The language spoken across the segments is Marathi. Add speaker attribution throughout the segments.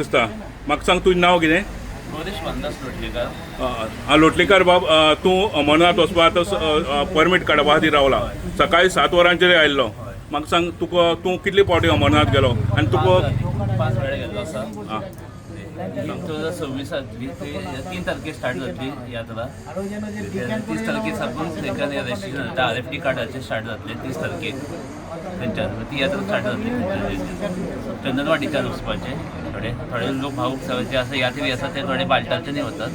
Speaker 1: दिसता. म्हाका सांग तुजें नांव कितें?
Speaker 2: गौरीश वनदास लोटलेकर.
Speaker 1: लोटलीकर बाब, तूं अमरनाथ वचपाक परमीट काडपा खातीर रावला. सकाळी 7 वरांचेर आयिल्लो. म्हाका सांग तूं कितले फावटी अमरनाथ गेलो आनी तुका
Speaker 2: 5 वेळा गेल्लो आसा.
Speaker 1: आं.
Speaker 2: 2026 3 तारखेर स्टार्ट जातली यात्रा. 30 तारखेर साकून तेंकां रजिस्ट्रेशन जाता. RFT कार्डाचेर स्टार्ट जातले 30 तारखेर तेंच्यान ती यात्रा स्टार्ट जातली. चंदनवाडीच्यान वचपाचें. थोडे लोक भावूक जे आसा यात्री आसा ते थोडे बाल्टाच्यानय वतात.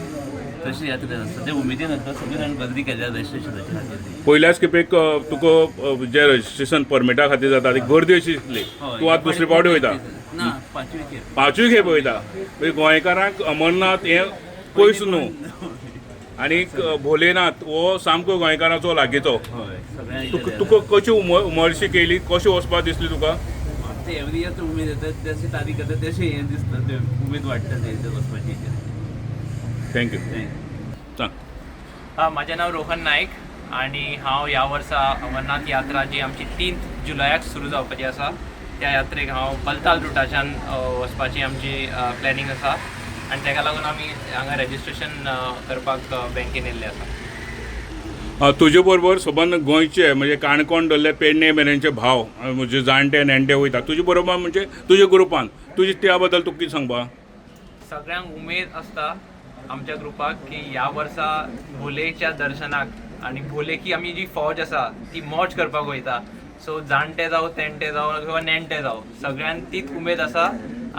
Speaker 2: तशी यात्रा आसता ते उमेदीन आसता. सगळी जाण गर्दी केल्या रजिस्ट्रेशनाच्या खातीर.
Speaker 1: पयल्याच खेपेक तुका जे रजिस्ट्रेशन परमिटा खातीर जाता ती गर्दी अशी दिसली. तूं आतां दुसरे फावटी वयता?
Speaker 2: ना, 5वी खेप.
Speaker 1: 5वी खेप वयता. गोंयकारांक अमरनाथ हें पयस न्हू. आनीक भोलेनाथ हो सामको गोंयकारांचो लागींचो. तुका कशी उमळशीक येयली, कशें वचपाक दिसली तुका?
Speaker 2: ते एवरी इयर उमेद येता जशी तारीख येता तशी हें दिसता. ते उमेद वाडटा तें वचपाची.
Speaker 1: थँक्यू. सांग.
Speaker 3: माझे नाव रोहन नायक आणि हांव ह्या वर्सा अमरनाथ यात्रा जी आमची 3 जुलयाक सुरू जावपाची आसा त्या यात्रेक हांव बलताल रुटाच्यान वचपाची आमची प्लॅनिंग आसा. आनी ताका लागून आमी हांगा रजिस्ट्रेशन करपाक बँकेन येयल्ले आसा.
Speaker 1: तुजे बरोबर सबंद गोंयचे म्हणजे काणकोण धरले पेडणे मेरेनचे भाव म्हणजे जाणटे नेणटे वयता तुजे बरोबर म्हणजे तुज्या ग्रुपान तुजी त्या बद्दल तुका कितें सांगपा?
Speaker 3: सगळ्यांक उमेद आसता आमच्या ग्रुपाक की ह्या वर्सा भोलेच्या दर्शनाक आनी भोलेकी आमी जी फौज आसा ती मौज करपाक वयता. सो जाणटे जावं तेणटे जावं किंवा नेणटे जावं सगळ्यांक तीच उमेद आसा.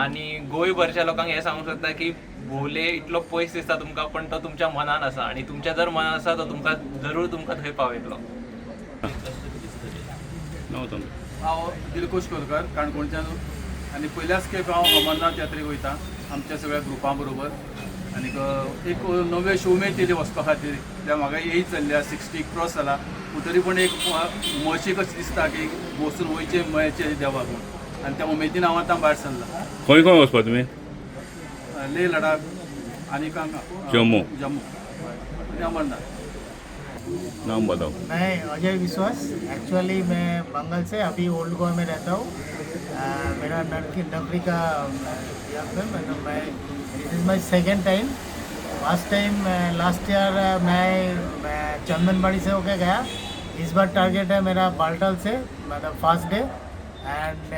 Speaker 3: आनी गोंयभरच्या लोकांक हें सांगूंक सोदता की भोले इतलो पयस दिसता तुमकां पण तो तुमच्या मनान आसा आनी तुमच्या जर मनान आसा तो तुमकां जरूर तुमकां थंय पावयतलो.
Speaker 4: हांव दिलखुश कोलकर काणकोणच्यान आनी पयल्याच खेप हांव अमरनाथ यात्रेक वयता आमच्या सगळ्या ग्रुपां बरोबर. आनीक एक नवे उमेद येयली वचपा खातीर. कित्याक म्हाका एज जाल्ल्या 60 क्रॉस जाला तरी पूण एक उमळशीक कशी दिसता की वचून वयचे मेळचे देवाक म्हूण. आनी त्या उमेदीन हांव आतां भायर सरला.
Speaker 1: खंय खंय वचपा तुमी?
Speaker 4: लेह लडाख आनीक
Speaker 1: जम्मू
Speaker 4: आनी अमरनाथ.
Speaker 1: नाम बताओ.
Speaker 5: मैं अजय विश्वास. एक्चुअली मैं बंगाल से अभी ओल्ड गोवा में रहता हूँ. मेरा नौकरी का मैं this is my second time. First time last year मैं चंदनबाड़ी से होके गया. इस बार टारगेट है मेरा बाल्टाल से मतलब फर्स्ट डे एंड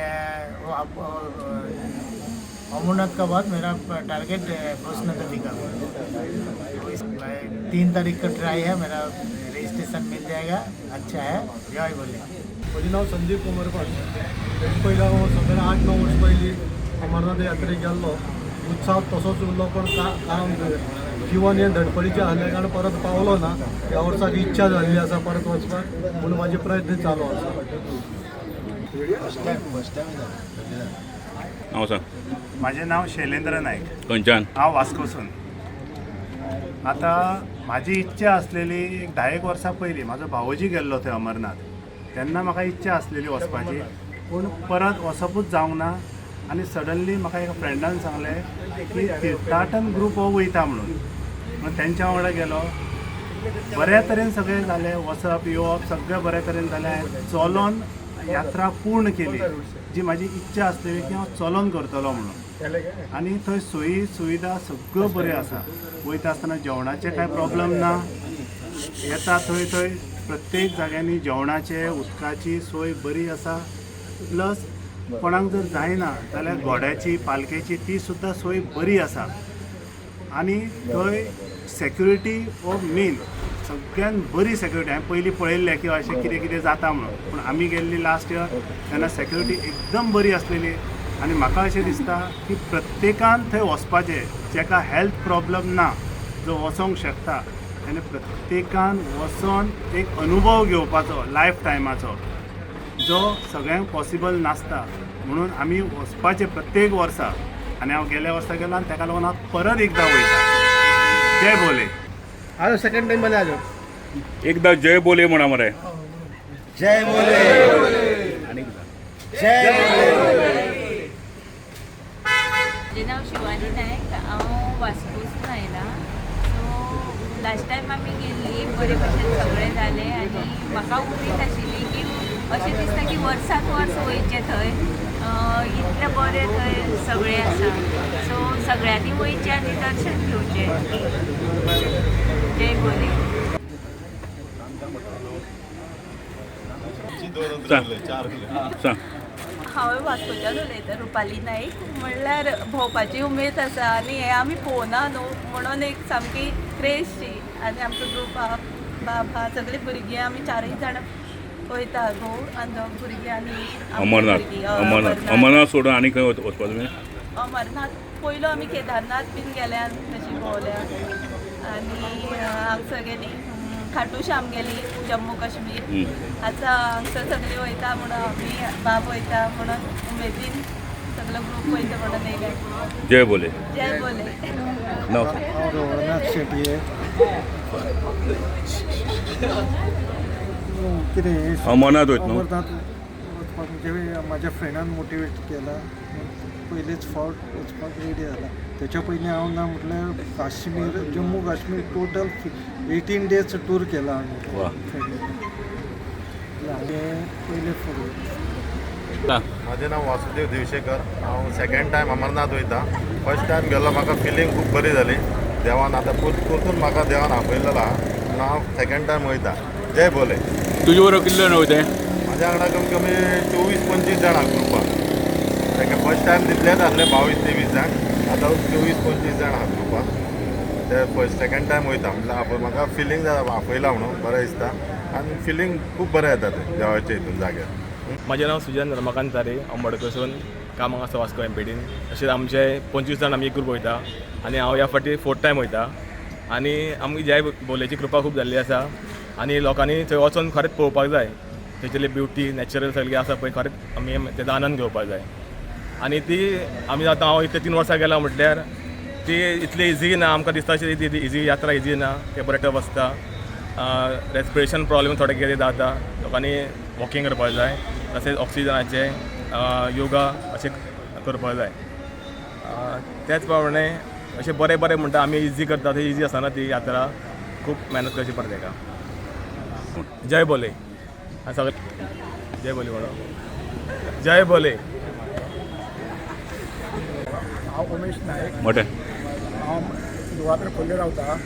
Speaker 5: अमरनाथ का बाद मेरा टारगेट वैष्णोदेवी का. 3 तारीख का ट्राई है. मेरा रजिस्ट्रेशन मिल जाएगा. अच्छा है. जय बोले.
Speaker 6: म्हजें नाव संदीप कोमरकर. पयला हांव सगळें 8-9 वर्सां पयलीं अमरनाथ यात्रेक गेल्लो. उत्साह तसोच उरलो पण कारण जिवन हें धडपडीचें आसल्या कारण परत पावलो ना. ह्या वर्साक इच्छा जाल्ली आसा परत वचपाक म्हणून म्हाजे प्रयत्न चालू आसा.
Speaker 1: हांव सांग.
Speaker 7: माझे नाव शैलेंद्र नाईक.
Speaker 1: खंयच्यान?
Speaker 7: हांव वास्कोसून. आता माझी इच्छा असलेली एक 10 वर्सां पयलीं म्हाजो भावोजी गेल्लो थंय अमरनाथ. तेन्ना म्हाका इच्छा असलेली वचपाची पूण परत वचपूच जावंक ना. आनी सडनली म्हाका एका फ्रेंडान सांगलें की तीर्थाटन ग्रूप हो वयता म्हणून तेंच्या वांगडा गेलो. बऱ्या तरेन सगळें जालें. वचप येवप सगळें बऱ्या तरेन जालें. चलोन यात्रा पूर्ण केली जी म्हाजी इच्छा असलेली की हांव चलोन करतलो म्हणून. आनी थंय सोयी सुविधा सगळ्यो बऱ्यो आसा. वयता आसतना जेवणाचे कांय प्रॉब्लेम ना. येता थंय प्रत्येक जाग्यांनी जेवणाचे उदकाची सोय बरी आसा. प्लस कोणाक जर जायना जाल्यार घोड्याची पालकेची ती सुद्दां सोय बरी आसा. आनी थंय सेक्युरिटी हो मेन सगळ्यान बरी सेक्युरिटी. हांवें पयलीं पळयल्लें की अशें कितें कितें जाता म्हणून पूण आमी गेल्ली लास्ट इयर तेन्ना सेक्युरिटी एकदम बरी आसलेली. आनी म्हाका अशें दिसता की प्रत्येकान थंय वचपाचें. जेका हेल्थ प्रॉब्लम ना जो वचोंक शकता तेणे प्रत्येकान वचोन एक अनुभव घेवपाचो लायफ टायमाचो जो सगळ्यांक पॉसिबल नासता. म्हणून आमी वचपाचें प्रत्येक वर्सा. आनी हांव गेल्या वर्सा गेलो आनी ताका लागून हांव परत एकदां वयता. जय भोले.
Speaker 6: हांव सेकंड टाइम मध्ये आलो.
Speaker 1: एकदा जय बोले म्हणा मरे.
Speaker 5: जय बोले. जय बोले.
Speaker 8: म्हजें नाव शिवानी नायक. हांव वास्कोसून आयलां. सो लास्ट टायम आमी गेल्ली बरे भशेन सगळें जालें आनी म्हाका उमेद आशिल्ली की अशें दिसता की वर्साक वर्स वयचें थंय इतले बरे थंय सगळे आसा सो सगळ्यांनी वयचें आनी दर्शन घेवचें जय भोले
Speaker 1: सांग
Speaker 8: हांवें वास्कोच्यान उलयतां रुपाली नाईक म्हणल्यार भोंवपाची उमेद आसा आनी हें आमी पळोवना न्हू म्हणून एक सामकी क्रेजशी आनी आमचो ग्रूप बाबा सगळीं भुरगीं आमी 4 जाणां वयता घोव आनी दोग भुरगीं आनी
Speaker 1: अमरनाथ सोडून आनी खंय वचपाक तुमी
Speaker 8: अमरनाथ पयलो आमी केदारनाथ बीन गेल्या तशी भोंवल्या आनी हांगसर गेली खाटू श्याम गेली जम्मू काश्मीर आतां हांगसर सगळीं वयता म्हणून आमी बाब वयता म्हणून उमेदीन सगळो ग्रूप वयता म्हणून येयले
Speaker 1: जय भोले
Speaker 8: जय भोले
Speaker 1: नाव
Speaker 6: रघुनाथ शेट्टी कितें
Speaker 1: अमरनाथ वयता न्हू
Speaker 6: अमरनाथ वचपाक म्हाज्या फ्रेंडान मोटिवेट केला पयलेच फावट वचपाक रेडी जाला त्याच्या पयलीं हांव ना म्हटल्यार Kashmir Jammu Kashmir total 18 days tour केला आमी
Speaker 1: वा
Speaker 6: पयले फावट
Speaker 7: माझे नाव वासुदेव दिवशेकर हांव सेकंड टायम अमरनाथ वयता फर्स्ट टायम गेलो म्हाका फिलींग खूब बरी जाली देवान आतां परतून म्हाका देवान आपयलेलो आहा हांव सेकंड टायम वयता जय भोले
Speaker 1: तुजे बरोबर कितले जाण वयताय
Speaker 7: म्हाज्या वांगडा कमी कमी 24-25 जाण आहा ग्रुपान ताका फर्स्ट टायम तितलेच आसले 22-23 जाण आतां 24-25 जाण आहा ग्रुपान ते फर्स्ट सेकंड टायम वयता म्हटल्यार म्हाका फिलींग जाता आपयला म्हणून बरें दिसता आनी फिलींग खूब बरें येता ते देवाच्या हितून जाग्यार
Speaker 9: माझे नाव सुजन रमाकांत तारे हांव मडकयसून कामाक आसा वास्को एमपीडीन अशें आमचे 25 जाण आमी एक ग्रूप वयता आनी हांव ह्या फावटी 4th टायम वयता आनी आमची जय भोलेची कृपा खूब जाल्ली आसा आनी लोकांनी थंय वचून खरेंच पळोवपाक जाय थंयचेली ब्युटी नॅचरल सगळी आसा पळय खरेंच आमी तेजो आनंद घेवपाक जाय आनी ती आमी आतां हांव इतले 3 वर्सां गेला म्हटल्यार ती इतली इजी ना आमकां दिसता अशी इजी यात्रा इजी ना ते बरें टफ आसता रेस्पिरेशन प्रॉब्लेम थोडे कितें जाता लोकांनी वॉकिंग करपाक जाय तशेंच ऑक्सिजनाचे योगा अशें करपाक जाय त्याच प्रमाणे अशें बरें बरें म्हणटा आमी इजी करता ते इजी आसना ती यात्रा खूब मेहनत करची पडटा ताका जय भोले सगळे जय भोले म्हणून जय भोले
Speaker 6: हांव उमेश नायक
Speaker 1: मोठे
Speaker 6: हांव दुवात्र खोल्ले रावता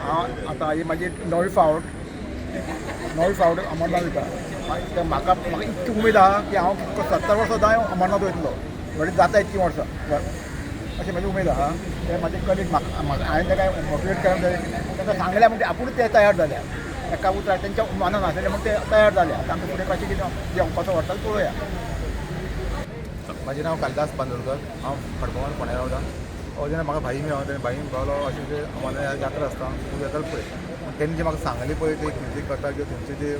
Speaker 6: हांव आतां ही म्हाजी 9वी फावट अमरनाथ वयता म्हाका इतकी उमेद आहा की हांव 70 वर्सां जाय अमरनाथ वयतलो म्हणजे जाता इतकी वर्सां अशी म्हाजी उमेद आहा ते म्हाजे कलीग हांवें ताका मोटिवेट केलें तांकां सांगलें म्हणजे आपूण ते तयार जाल्या एका उतरार तेंच्या मनान आसलेलें म्हणून ते तयार जाले तांकां फुडें कशें कितें जेवपाचो व्हरता पळोवया
Speaker 10: म्हजें नांव कालिदास बांदोडकर हांव खडगांवान फोंड्या रावता जेन्ना म्हाका भाई मेळ्ळो तेन्ना भाईन पावलो अशें जे अमरनाथ यात्रा आसता खूब येताल पळय तेणी जे म्हाका सांगलें पळय ते म्युजीक करता किंवा तेंचे जे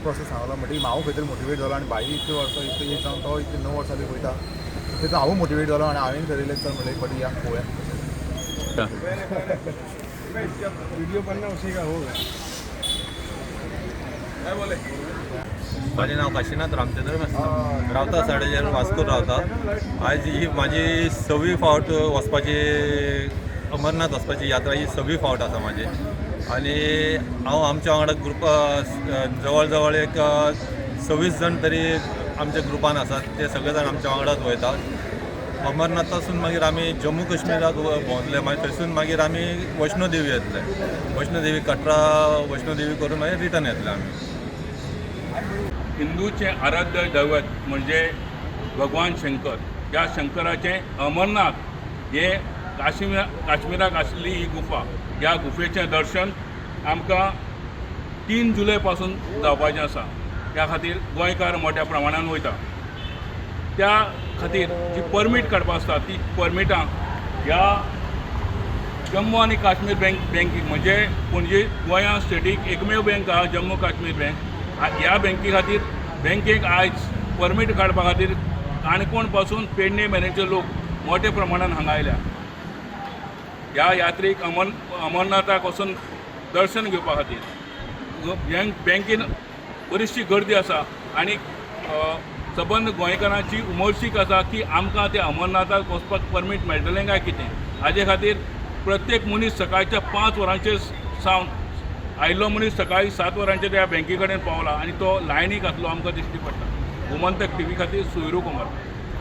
Speaker 10: प्रोसेस सांगलो म्हणटकीर हांव खंय तरी मोटिवेट जालो आनी भाई इतले वर्सां इतले एज जावन तो इतले 9 वर्सां बी वयता तेतून हांव मोटिवेट जालो आनी हांवें ठरयलें चल म्हणलें एक फावटी या पळोवया
Speaker 6: व्हिडिओ बनना उसी का होगा
Speaker 10: माझे नाव काशीनाथ रामचंद्र मेस्ता रावता साडेचार वास्को रावता आयज ही म्हाजी 6वी फावट वचपाची अमरनाथ वचपाची यात्रा ही 6वी फावट आसा म्हाजी आनी हांव आमच्या वांगडा ग्रुपा जवळ जवळ एक 26 जाण तरी आमच्या ग्रुपान आसात ते सगळे जाण आमच्या वांगडाच वयतात अमरनाथासून मागीर आमी जम्मू काश्मीराक भोंवतले मागीर थंयसून मागीर आमी वैष्णोदेवी येतले वैष्णोदेवी कटरा वैष्णोदेवी करून मागीर रिटर्न येतले आमी
Speaker 1: हिंदूचे आराध्य दैवत म्हणजे भगवान शंकर या शंकराचे अमरनाथ हे काश्मीराक आशिल्ली ही गुफा ह्या गुफेचें दर्शन आमकां 3 जुलय पासून जावपाचें आसा त्या खातीर गोंयकार मोठ्या प्रमाणान वयता त्या खातीर जी परमीट काडपाक आसता ती परमिटां ह्या जम्मू आनी काश्मीर बँकीक म्हणजे पणजे गोंया स्टेटीक एकमेव बँक आहा जम्मू काश्मीर बँक ह्या बँके खातीर बँकेक आयज परमीट काडपा खातीर काणकोण पासून पेडणे मेरेनचे लोक मोठ्या प्रमाणान हांगा आयल्या ह्या यात्रेक अमरनाथाक वचून दर्शन घेवपा खातीर बँकेन बरीचशी गर्दी आसा आनी सबंद गोंयकारांची उमळशीक आसा की आमकां त्या अमरनाथाक वचपाक परमीट मेळटलें काय कितें हाजे खातीर प्रत्येक मनीस सकाळच्या 5 वरांचेर सावन आयिल्लो मनीस सकाळी 7 वरांचेर त्या बँके कडेन पावला आनी तो लायनीक आसलो आमकां दिश्टी पडटा गोमंतक TV खातीर सुयरू कुमार